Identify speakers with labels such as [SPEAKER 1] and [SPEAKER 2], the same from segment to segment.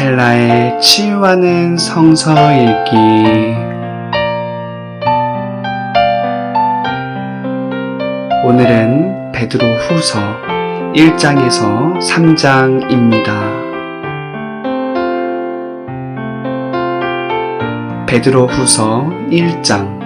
[SPEAKER 1] 스텔라의 치유하는 성서 읽기. 오늘은 베드로 후서 1장에서 3장입니다. 베드로 후서 1장.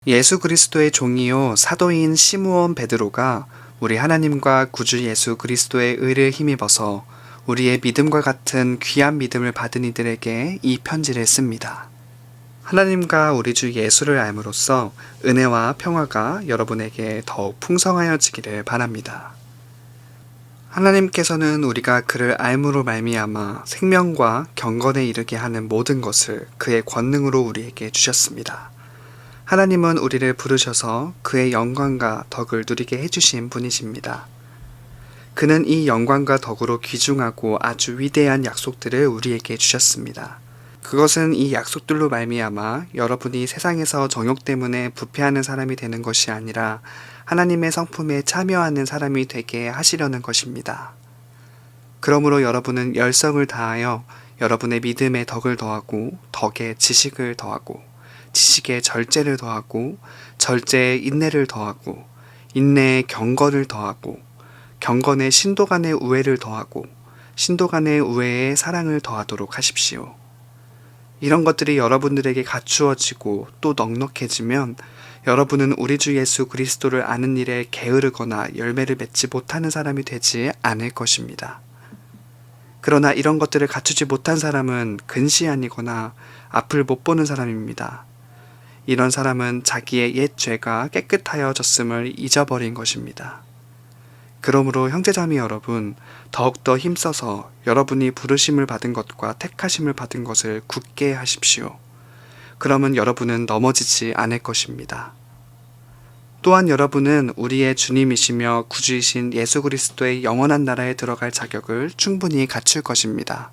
[SPEAKER 1] 예수 그리스도의 종이요 사도인 시므온 베드로가 우리 하나님과 구주 예수 그리스도의 의를 힘입어서 우리의 믿음과 같은 귀한 믿음을 받은 이들에게 이 편지를 씁니다. 하나님과 우리 주 예수를 알므로써 은혜와 평화가 여러분에게 더욱 풍성하여지기를 바랍니다. 하나님께서는 우리가 그를 알므로 말미암아 생명과 경건에 이르게 하는 모든 것을 그의 권능으로 우리에게 주셨습니다. 하나님은 우리를 부르셔서 그의 영광과 덕을 누리게 해주신 분이십니다. 그는 이 영광과 덕으로 귀중하고 아주 위대한 약속들을 우리에게 주셨습니다. 그것은 이 약속들로 말미암아 여러분이 세상에서 정욕 때문에 부패하는 사람이 되는 것이 아니라 하나님의 성품에 참여하는 사람이 되게 하시려는 것입니다. 그러므로 여러분은 열성을 다하여 여러분의 믿음에 덕을 더하고 덕에 지식을 더하고 지식에 절제를 더하고 절제에 인내를 더하고 인내에 경건을 더하고 경건에 신도 간의 우애를 더하고 신도 간의 우애에 사랑을 더하도록 하십시오. 이런 것들이 여러분들에게 갖추어지고 또 넉넉해지면 여러분은 우리 주 예수 그리스도를 아는 일에 게으르거나 열매를 맺지 못하는 사람이 되지 않을 것입니다. 그러나 이런 것들을 갖추지 못한 사람은 근시안이거나 앞을 못 보는 사람입니다. 이런 사람은 자기의 옛 죄가 깨끗하여졌음을 잊어버린 것입니다. 그러므로 형제자매 여러분, 더욱더 힘써서 여러분이 부르심을 받은 것과 택하심을 받은 것을 굳게 하십시오. 그러면 여러분은 넘어지지 않을 것입니다. 또한 여러분은 우리의 주님이시며 구주이신 예수 그리스도의 영원한 나라에 들어갈 자격을 충분히 갖출 것입니다.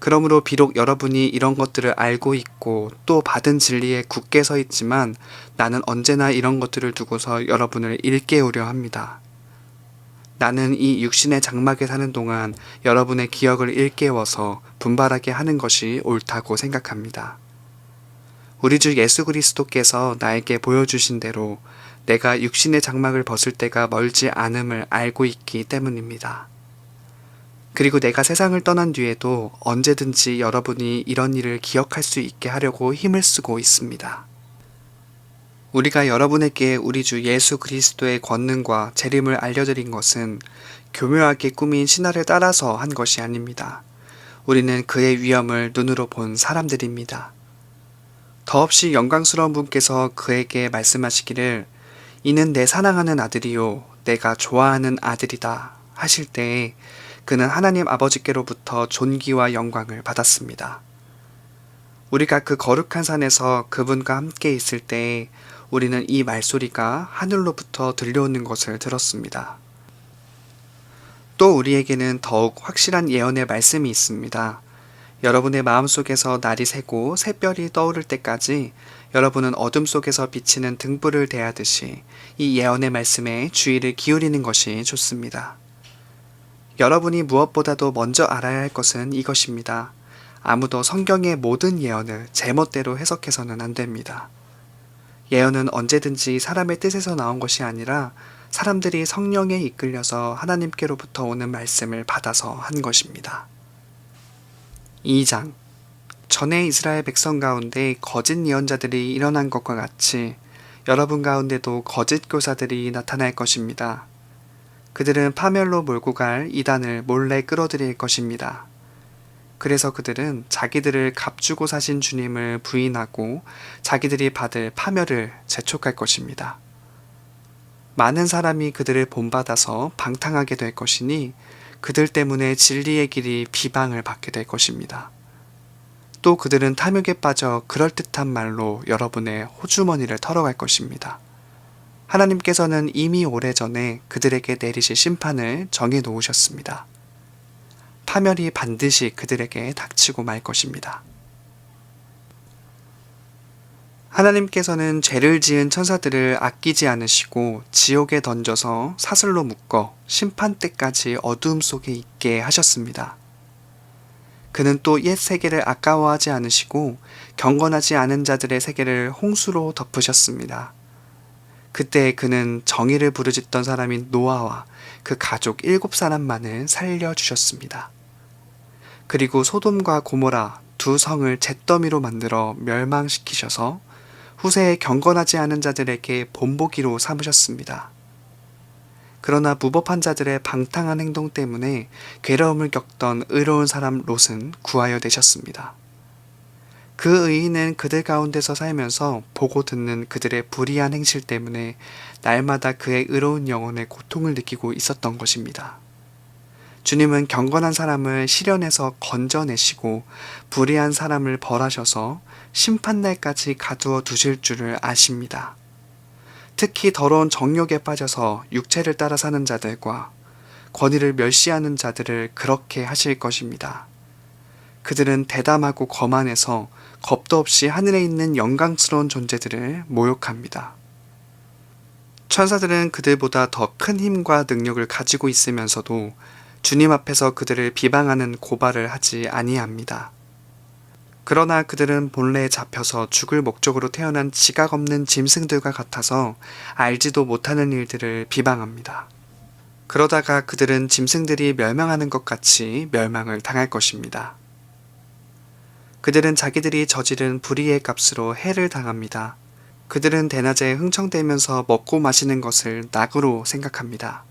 [SPEAKER 1] 그러므로 비록 여러분이 이런 것들을 알고 있고 또 받은 진리에 굳게 서 있지만 나는 언제나 이런 것들을 두고서 여러분을 일깨우려 합니다. 나는 이 육신의 장막에 사는 동안 여러분의 기억을 일깨워서 분발하게 하는 것이 옳다고 생각합니다. 우리 주 예수 그리스도께서 나에게 보여주신 대로 내가 육신의 장막을 벗을 때가 멀지 않음을 알고 있기 때문입니다. 그리고 내가 세상을 떠난 뒤에도 언제든지 여러분이 이런 일을 기억할 수 있게 하려고 힘을 쓰고 있습니다. 우리가 여러분에게 우리 주 예수 그리스도의 권능과 재림을 알려드린 것은 교묘하게 꾸민 신화를 따라서 한 것이 아닙니다. 우리는 그의 위엄을 눈으로 본 사람들입니다. 더없이 영광스러운 분께서 그에게 말씀하시기를 이는 내 사랑하는 아들이요 내가 좋아하는 아들이다 하실 때에 그는 하나님 아버지께로부터 존귀와 영광을 받았습니다. 우리가 그 거룩한 산에서 그분과 함께 있을 때에 우리는 이 말소리가 하늘로부터 들려오는 것을 들었습니다. 또 우리에게는 더욱 확실한 예언의 말씀이 있습니다. 여러분의 마음속에서 날이 새고 새별이 떠오를 때까지 여러분은 어둠 속에서 비치는 등불을 대하듯이 이 예언의 말씀에 주의를 기울이는 것이 좋습니다. 여러분이 무엇보다도 먼저 알아야 할 것은 이것입니다. 아무도 성경의 모든 예언을 제멋대로 해석해서는 안 됩니다. 예언은 언제든지 사람의 뜻에서 나온 것이 아니라 사람들이 성령에 이끌려서 하나님께로부터 오는 말씀을 받아서 한 것입니다. 2장. 전에 이스라엘 백성 가운데 거짓 예언자들이 일어난 것과 같이 여러분 가운데도 거짓 교사들이 나타날 것입니다. 그들은 파멸로 몰고 갈 이단을 몰래 끌어들일 것입니다. 그래서 그들은 자기들을 값주고 사신 주님을 부인하고 자기들이 받을 파멸을 재촉할 것입니다. 많은 사람이 그들을 본받아서 방탕하게 될 것이니 그들 때문에 진리의 길이 비방을 받게 될 것입니다. 또 그들은 탐욕에 빠져 그럴듯한 말로 여러분의 호주머니를 털어갈 것입니다. 하나님께서는 이미 오래전에 그들에게 내리실 심판을 정해 놓으셨습니다. 파멸이 반드시 그들에게 닥치고 말 것입니다. 하나님께서는 죄를 지은 천사들을 아끼지 않으시고 지옥에 던져서 사슬로 묶어 심판 때까지 어두움 속에 있게 하셨습니다. 그는 또 옛 세계를 아까워하지 않으시고 경건하지 않은 자들의 세계를 홍수로 덮으셨습니다. 그때 그는 정의를 부르짖던 사람인 노아와 그 가족 7사람만을 살려주셨습니다. 그리고 소돔과 고모라 두 성을 잿더미로 만들어 멸망시키셔서 후세에 경건하지 않은 자들에게 본보기로 삼으셨습니다. 그러나 무법한 자들의 방탕한 행동 때문에 괴로움을 겪던 의로운 사람 롯은 구하여 내셨습니다. 그 의인은 그들 가운데서 살면서 보고 듣는 그들의 불의한 행실 때문에 날마다 그의 의로운 영혼의 고통을 느끼고 있었던 것입니다. 주님은 경건한 사람을 시련에서 건져내시고 불의한 사람을 벌하셔서 심판날까지 가두어 두실 줄을 아십니다. 특히 더러운 정욕에 빠져서 육체를 따라 사는 자들과 권위를 멸시하는 자들을 그렇게 하실 것입니다. 그들은 대담하고 거만해서 겁도 없이 하늘에 있는 영광스러운 존재들을 모욕합니다. 천사들은 그들보다 더 큰 힘과 능력을 가지고 있으면서도 주님 앞에서 그들을 비방하는 고발을 하지 아니합니다. 그러나 그들은 본래에 잡혀서 죽을 목적으로 태어난 지각 없는 짐승들과 같아서 알지도 못하는 일들을 비방합니다. 그러다가 그들은 짐승들이 멸망하는 것 같이 멸망을 당할 것입니다. 그들은 자기들이 저지른 불의의 값으로 해를 당합니다. 그들은 대낮에 흥청대면서 먹고 마시는 것을 낙으로 생각합니다.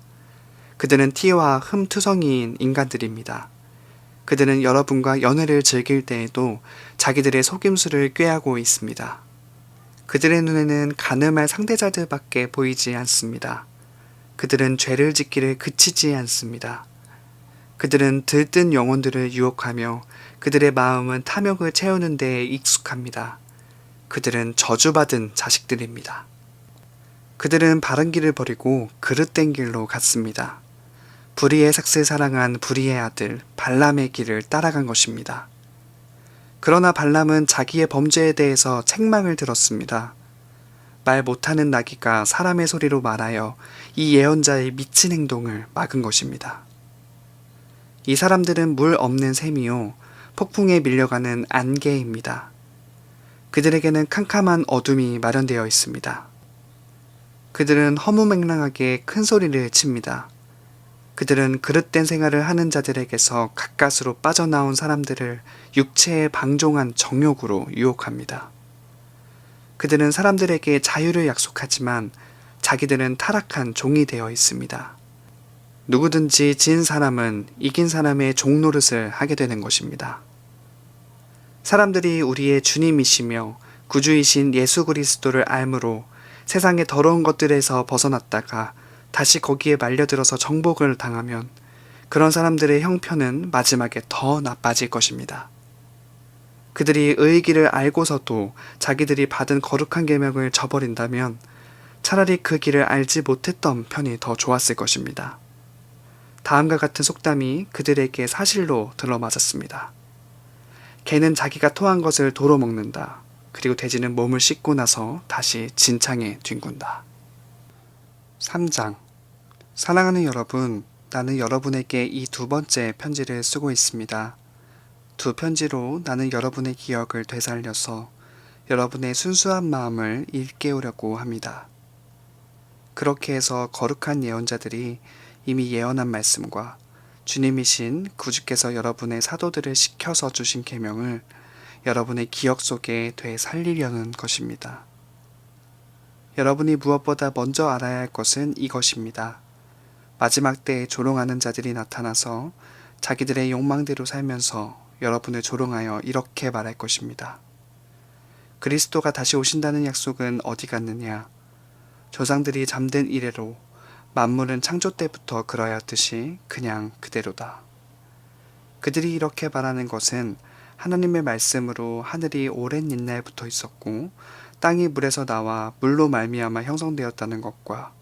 [SPEAKER 1] 그들은 티와 흠투성이인 인간들입니다. 그들은 여러분과 연애를 즐길 때에도 자기들의 속임수를 꾀하고 있습니다. 그들의 눈에는 가늠할 상대자들밖에 보이지 않습니다. 그들은 죄를 짓기를 그치지 않습니다. 그들은 들뜬 영혼들을 유혹하며 그들의 마음은 탐욕을 채우는 데에 익숙합니다. 그들은 저주받은 자식들입니다. 그들은 바른 길을 버리고 그릇된 길로 갔습니다. 불의의 삭슬 사랑한 불의의 아들 발람의 길을 따라간 것입니다. 그러나 발람은 자기의 범죄에 대해서 책망을 들었습니다. 말 못하는 나귀가 사람의 소리로 말하여 이 예언자의 미친 행동을 막은 것입니다. 이 사람들은 물 없는 샘이요 폭풍에 밀려가는 안개입니다. 그들에게는 캄캄한 어둠이 마련되어 있습니다. 그들은 허무맹랑하게 큰 소리를 칩니다. 그들은 그릇된 생활을 하는 자들에게서 가까스로 빠져나온 사람들을 육체에 방종한 정욕으로 유혹합니다. 그들은 사람들에게 자유를 약속하지만 자기들은 타락한 종이 되어 있습니다. 누구든지 진 사람은 이긴 사람의 종 노릇을 하게 되는 것입니다. 사람들이 우리의 주님이시며 구주이신 예수 그리스도를 알므로 세상의 더러운 것들에서 벗어났다가 다시 거기에 말려들어서 정복을 당하면 그런 사람들의 형편은 마지막에 더 나빠질 것입니다. 그들이 의의 길을 알고서도 자기들이 받은 거룩한 계명을 저버린다면 차라리 그 길을 알지 못했던 편이 더 좋았을 것입니다. 다음과 같은 속담이 그들에게 사실로 들어맞았습니다. 개는 자기가 토한 것을 도로 먹는다. 그리고 돼지는 몸을 씻고 나서 다시 진창에 뒹군다. 3장. 사랑하는 여러분, 나는 여러분에게 이 두 번째 편지를 쓰고 있습니다. 두 편지로 나는 여러분의 기억을 되살려서 여러분의 순수한 마음을 일깨우려고 합니다. 그렇게 해서 거룩한 예언자들이 이미 예언한 말씀과 주님이신 구주께서 여러분의 사도들을 시켜서 주신 계명을 여러분의 기억 속에 되살리려는 것입니다. 여러분이 무엇보다 먼저 알아야 할 것은 이것입니다. 마지막 때에 조롱하는 자들이 나타나서 자기들의 욕망대로 살면서 여러분을 조롱하여 이렇게 말할 것입니다. 그리스도가 다시 오신다는 약속은 어디 갔느냐? 조상들이 잠든 이래로 만물은 창조 때부터 그러하였듯이 그냥 그대로다. 그들이 이렇게 말하는 것은 하나님의 말씀으로 하늘이 오랜 옛날부터 있었고 땅이 물에서 나와 물로 말미암아 형성되었다는 것과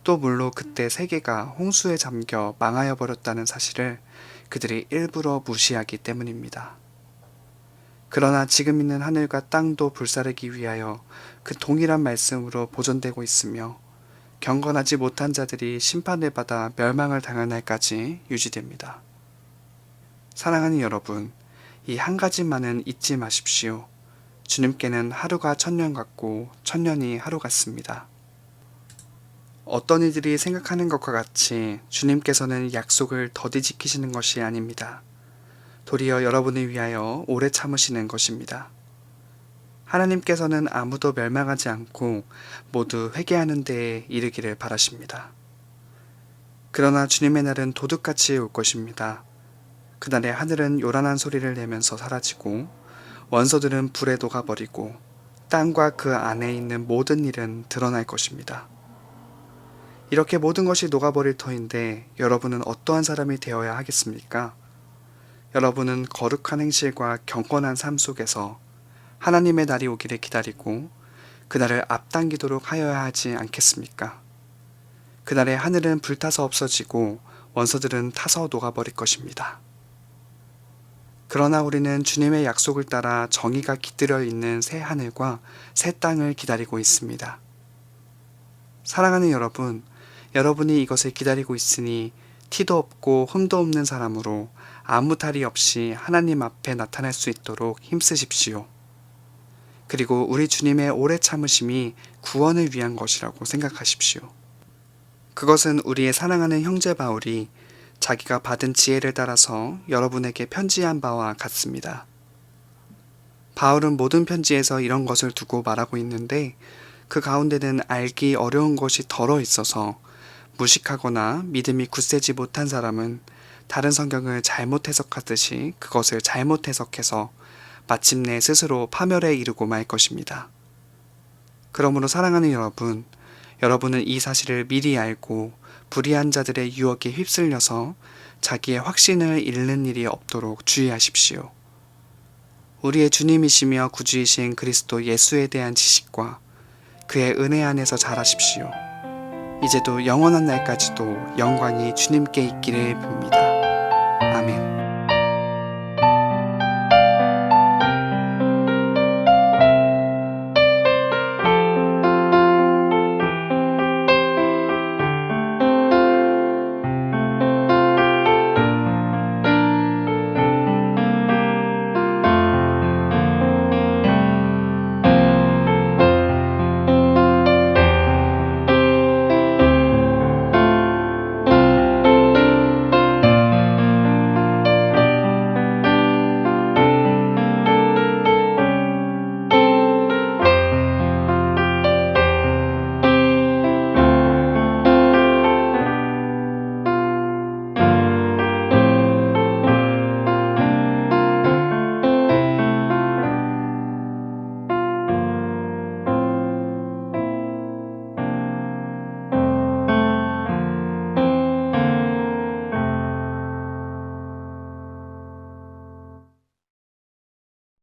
[SPEAKER 1] 또 물로 그때 세계가 홍수에 잠겨 망하여 버렸다는 사실을 그들이 일부러 무시하기 때문입니다. 그러나 지금 있는 하늘과 땅도 불사르기 위하여 그 동일한 말씀으로 보존되고 있으며 경건하지 못한 자들이 심판을 받아 멸망을 당할 날까지 유지됩니다. 사랑하는 여러분, 이 한 가지만은 잊지 마십시오. 주님께는 하루가 천년 같고 천년이 하루 같습니다. 어떤 이들이 생각하는 것과 같이 주님께서는 약속을 더디 지키시는 것이 아닙니다. 도리어 여러분을 위하여 오래 참으시는 것입니다. 하나님께서는 아무도 멸망하지 않고 모두 회개하는 데에 이르기를 바라십니다. 그러나 주님의 날은 도둑같이 올 것입니다. 그날에 하늘은 요란한 소리를 내면서 사라지고 원소들은 불에 녹아버리고 땅과 그 안에 있는 모든 일은 드러날 것입니다. 이렇게 모든 것이 녹아버릴 터인데 여러분은 어떠한 사람이 되어야 하겠습니까? 여러분은 거룩한 행실과 경건한 삶 속에서 하나님의 날이 오기를 기다리고 그날을 앞당기도록 하여야 하지 않겠습니까? 그날에 하늘은 불타서 없어지고 원소들은 타서 녹아버릴 것입니다. 그러나 우리는 주님의 약속을 따라 정의가 깃들여 있는 새 하늘과 새 땅을 기다리고 있습니다. 사랑하는 여러분, 여러분이 이것을 기다리고 있으니 티도 없고 흠도 없는 사람으로 아무 탈이 없이 하나님 앞에 나타날 수 있도록 힘쓰십시오. 그리고 우리 주님의 오래 참으심이 구원을 위한 것이라고 생각하십시오. 그것은 우리의 사랑하는 형제 바울이 자기가 받은 지혜를 따라서 여러분에게 편지한 바와 같습니다. 바울은 모든 편지에서 이런 것을 두고 말하고 있는데 그 가운데는 알기 어려운 것이 덜어 있어서 무식하거나 믿음이 굳세지 못한 사람은 다른 성경을 잘못 해석하듯이 그것을 잘못 해석해서 마침내 스스로 파멸에 이르고 말 것입니다. 그러므로 사랑하는 여러분, 여러분은 이 사실을 미리 알고 불의한 자들의 유혹에 휩쓸려서 자기의 확신을 잃는 일이 없도록 주의하십시오. 우리의 주님이시며 구주이신 그리스도 예수에 대한 지식과 그의 은혜 안에서 자라십시오. 이제도 영원한 날까지도 영광이 주님께 있기를 빕니다.